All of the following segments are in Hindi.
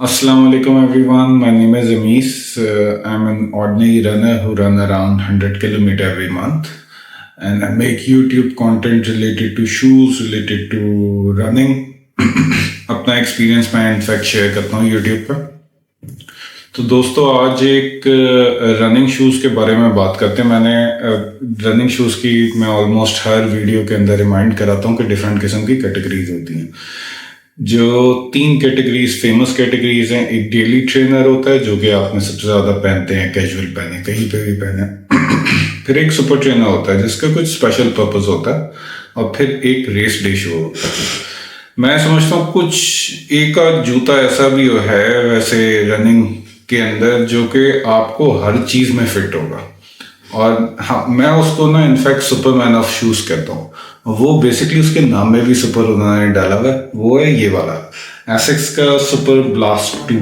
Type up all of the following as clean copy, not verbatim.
Assalamu alaikum everyone. My name is Amis. I'm an ordinary runner who run around 100 kilometer every month, and I make YouTube content related to shoes, related to running. अपना एक्सपीरियंस मैं इनफैक्ट शेयर करता हूँ यूट्यूब पर। तो दोस्तों आज एक रनिंग शूज़ के बारे में बात करते हैं। मैंने रनिंग शूज़ की मैं ऑलमोस्ट हर वीडियो के अंदर रिमाइंड कराता हूँ कि डिफरेंट किस्म की कैटेगरीज होती हैं। जो 3 कैटेगरीज फेमस कैटेगरीज हैं, एक डेली ट्रेनर होता है जो कि आप में सबसे ज़्यादा पहनते हैं, कैजुअल पहने, कहीं पे भी पहने। फिर एक सुपर ट्रेनर होता है जिसका कुछ स्पेशल पर्पस होता है, और फिर एक रेस डे शू होता है। मैं समझता हूँ कुछ एक आध जूता ऐसा भी है वैसे रनिंग के अंदर जो कि आपको हर चीज़ में फिट होगा, और हाँ मैं उसको ना इनफैक्ट सुपरमैन ऑफ शूज़ कहता हूँ। वो बेसिकली उसके नाम में भी सुपर उन्होंने डाला हुआ है। वो है ये वाला एसिक्स का सुपर ब्लास्ट 2।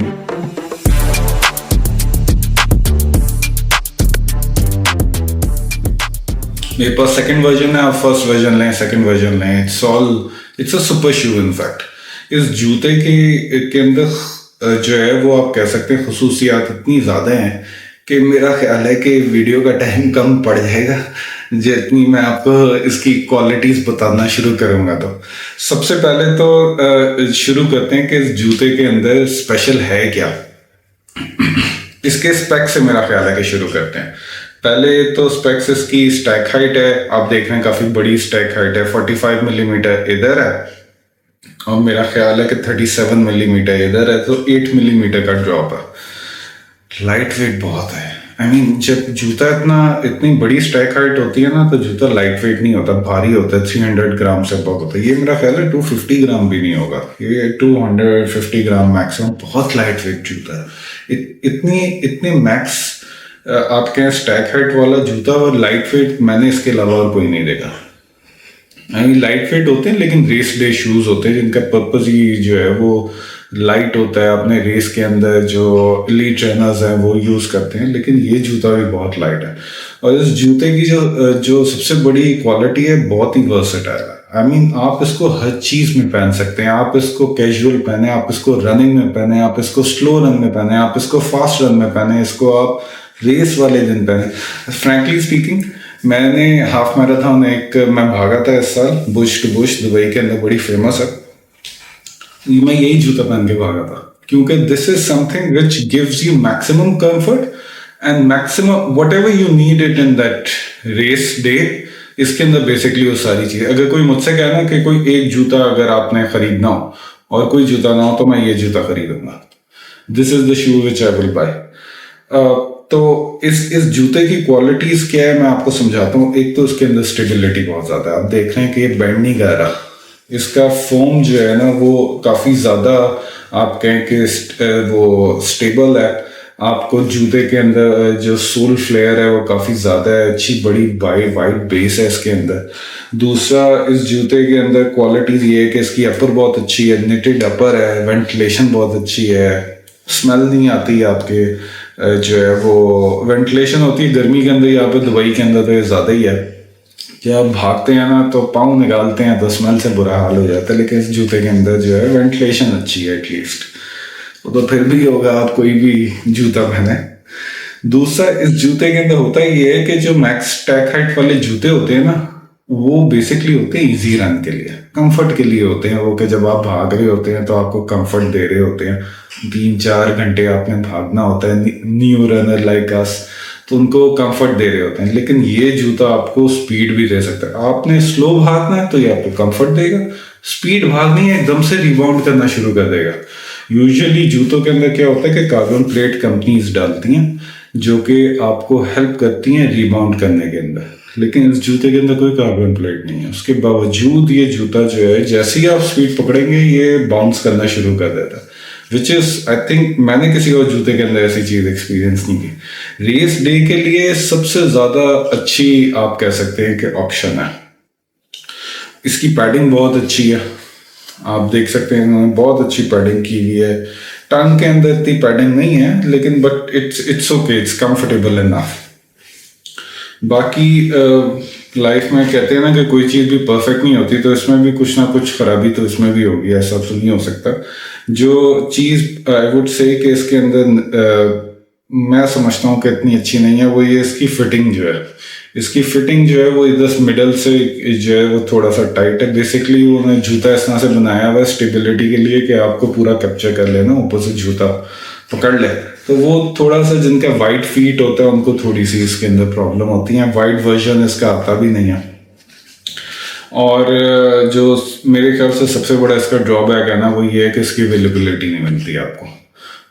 मेरे पास सेकंड वर्जन है, आप फर्स्ट वर्जन लें, सेकंड वर्जन लें, it's a super shoe. In fact इस जूते के अंदर जो है वो आप कह सकते हैं खसूसियात इतनी ज़्यादा हैं कि मेरा ख्याल है कि वीडियो का टाइम कम पड़ जाएगा जितनी मैं आपको इसकी क्वालिटीज़ बताना शुरू करूँगा। तो सबसे पहले तो शुरू करते हैं कि इस जूते के अंदर स्पेशल है क्या। इसके स्पेक से मेरा ख्याल है कि शुरू करते हैं। पहले तो स्पेक्स इसकी स्टैक हाइट है, आप देख रहे हैं काफ़ी बड़ी स्टैक हाइट है। 45 मिलीमीटर इधर है और मेरा ख्याल है कि 37 मिलीमीटर इधर है, तो 8 मिलीमीटर का ड्रॉप है। लाइट वेट बहुत है। जब जूता इतनी बड़ी स्टैक हाइट होती है ना, तो जूता लाइट वेट नहीं होता, भारी होता है। 300 ग्राम से बहुत होता है। ये मेरा ख्याल है 250 ग्राम भी नहीं होगा, ये 250 ग्राम मैक्सिमम। बहुत लाइट वेट जूता है। इतने मैक्स आपके यहाँ स्टैक हाइट वाला जूता और लाइट वेट मैंने इसके अलावा और कोई नहीं देखा। लाइट वेट होते हैं लेकिन रेस डे शूज होते हैं जिनका पर्पज ही जो है वो लाइट होता है। अपने रेस के अंदर जो एलीट ट्रेनर्स हैं वो यूज करते हैं, लेकिन ये जूता भी बहुत लाइट है। और इस जूते की जो सबसे बड़ी क्वालिटी है, बहुत ही वर्सेटाइल है। आप इसको हर चीज में पहन सकते हैं। आप इसको कैजुअल पहने, आप इसको रनिंग में पहने, आप इसको स्लो रन में पहने, आप इसको फास्ट रन में पहने, इसको आप रेस वाले दिन पहने। फ्रैंकली स्पीकिंग, मैंने हाफ मैराथन मैं भागा था इस साल, बुश टू बुश, दुबई के अंदर बड़ी फेमस है। मैं यही जूता पहन के भागा था क्योंकि this is something which gives you maximum comfort and maximum whatever you need it in that race day. इसके अंदर बेसिकली वो सारी चीजें। अगर कोई मुझसे कहना कि कोई एक जूता अगर आपने खरीदना हो और कोई जूता ना हो, तो मैं ये जूता खरीदूंगा। This is the shoe which I will buy. तो इस जूते की क्वालिटीज क्या है मैं आपको समझाता हूँ। एक तो इसके अंदर स्टेबिलिटी बहुत ज्यादा है। आप देख रहे हैं कि ये बेंड नहीं कर रहा। इसका फोम जो है ना वो काफी ज्यादा, आप कहें कि वो स्टेबल है। आपको जूते के अंदर जो सोल फ्लेयर है वो काफी ज्यादा है। अच्छी बड़ी वाइड बेस है इसके अंदर। दूसरा, इस जूते के अंदर क्वालिटीज ये है कि इसकी अपर बहुत अच्छी है, निटेड अपर है, वेंटिलेशन बहुत अच्छी है, स्मेल नहीं आती आपके जो है वो वेंटिलेशन होती है गर्मी के अंदर। यहाँ पे दुबई के अंदर तो ये ज़्यादा ही है। जब आप भागते हैं ना तो पाँव निकालते हैं तो स्मेल से बुरा हाल हो जाता है, लेकिन इस जूते के अंदर जो है वेंटिलेशन अच्छी है एटलीस्ट। वो तो फिर भी होगा आप कोई भी जूता पहने। दूसरा, इस जूते के अंदर होता ये है कि जो मैक्स स्टैक हाइट वाले जूते होते हैं ना, वो बेसिकली होते हैं इजी रन के लिए, कंफर्ट के लिए होते हैं वो, कि जब आप भाग रहे होते हैं तो आपको कंफर्ट दे रहे होते हैं। 3-4 घंटे आपने भागना होता है, न्यू रनर लाइक अस, तो उनको कंफर्ट दे रहे होते हैं। लेकिन ये जूता आपको स्पीड भी दे सकता है। आपने स्लो भागना है तो ये आपको कंफर्ट देगा, स्पीड भागनी है एकदम से रिबाउंड करना शुरू कर देगा। यूजुअली जूतों के अंदर क्या होता है कि कार्बन प्लेट कंपनीज डालती हैं जो कि आपको हेल्प करती हैं रिबाउंड करने के अंदर, लेकिन इस जूते के अंदर कोई कार्बन प्लेट नहीं है। उसके बावजूद ये जूता जो है, जैसे ही आप स्पीड पकड़ेंगे ये बाउंस करना शुरू कर देता है, विच इज आई थिंक मैंने किसी और जूते के अंदर ऐसी चीज एक्सपीरियंस नहीं की। रेस डे के लिए सबसे ज्यादा अच्छी आप कह सकते हैं कि ऑप्शन है। इसकी पैडिंग बहुत अच्छी है, आप देख सकते हैं इन्होंने बहुत अच्छी पैडिंग की हुई है। टंग के अंदर इतनी पैडिंग नहीं है, लेकिन but it's okay, it's comfortable enough. बाकी लाइफ में कहते हैं ना कि कोई चीज़ भी परफेक्ट नहीं होती, तो इसमें भी कुछ ना कुछ खराबी तो इसमें भी होगी, ऐसा तो नहीं हो सकता। जो चीज़ आई वुड से कि इसके अंदर मैं समझता हूँ कि इतनी अच्छी नहीं है, वो ये इसकी फिटिंग जो है, इसकी फिटिंग जो है वो इधर मिडल से जो है वो थोड़ा सा टाइट है। बेसिकली उन्होंने जूता इस तरह से बनाया हुआ है स्टेबिलिटी के लिए कि आपको पूरा कैप्चर कर लेना, ऊपर से जूता पकड़ ले। तो वो थोड़ा सा जिनका वाइड फीट होता है उनको थोड़ी सी इसके अंदर प्रॉब्लम होती है। वाइड वर्जन इसका आता भी नहीं है। और जो मेरे ख्याल से सबसे बड़ा इसका ड्रॉबैक है ना, वो ये है कि इसकी अवेलेबिलिटी नहीं मिलती आपको।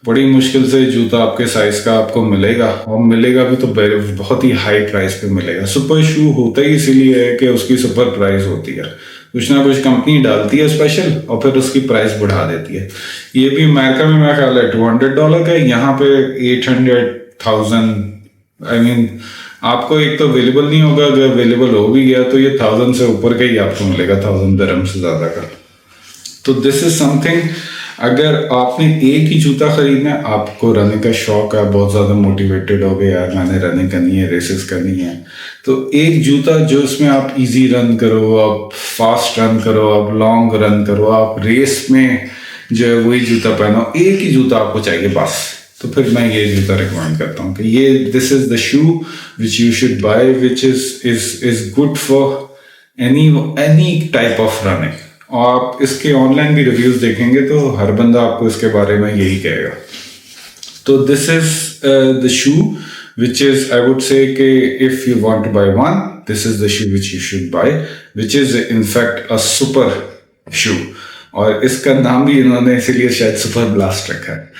बड़ी मुश्किल से जूता आपके साइज का आपको मिलेगा, और मिलेगा भी तो बहुत ही हाई प्राइस पे मिलेगा। सुपर शू होता ही इसीलिए है कि उसकी सुपर प्राइस होती है, कुछ ना कुछ कंपनी डालती है स्पेशल और फिर उसकी प्राइस बढ़ा देती है। ये भी अमेरिका में मेरा ख्याल है $200 का, यहाँ पे 800,000। आई मीन आपको एक तो अवेलेबल नहीं होगा, अगर अवेलेबल हो भी गया तो ये 1000 से ऊपर का ही आपको मिलेगा, 1000 दिरहम से ज़्यादा का। तो दिस इज समथिंग, अगर आपने एक ही जूता खरीदना है, आपको रनिंग का शौक है, बहुत ज़्यादा मोटिवेटेड हो गए यार मैंने रनिंग करनी है, रेसेस करनी है, तो एक जूता जो इसमें आप इजी रन करो, आप फास्ट रन करो, आप लॉन्ग रन करो, आप रेस में जो है वही जूता पहनो, एक ही जूता आपको चाहिए बस। तो फिर मैं ये जूता रिकमेंड करता हूँ कि ये this is the shoe which you should buy, which is good for any type of running. और आप इसके ऑनलाइन भी रिव्यूज देखेंगे तो हर बंदा आपको इसके बारे में यही कहेगा। तो this is the shoe which is I would say कि if you want to buy one, this is the shoe which you should buy, which is in fact a super shoe. और इसका नाम भी इन्होंने इसीलिए शायद सुपर ब्लास्ट रखा है।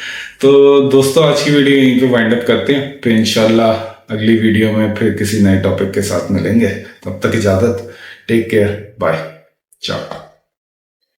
तो दोस्तों आज की वीडियो यहीं पे वाइंड अप करते हैं, फिर इंशाल्लाह अगली वीडियो में फिर किसी नए टॉपिक के साथ मिलेंगे। तब तक इजाजत, टेक केयर, बाय, चाओ।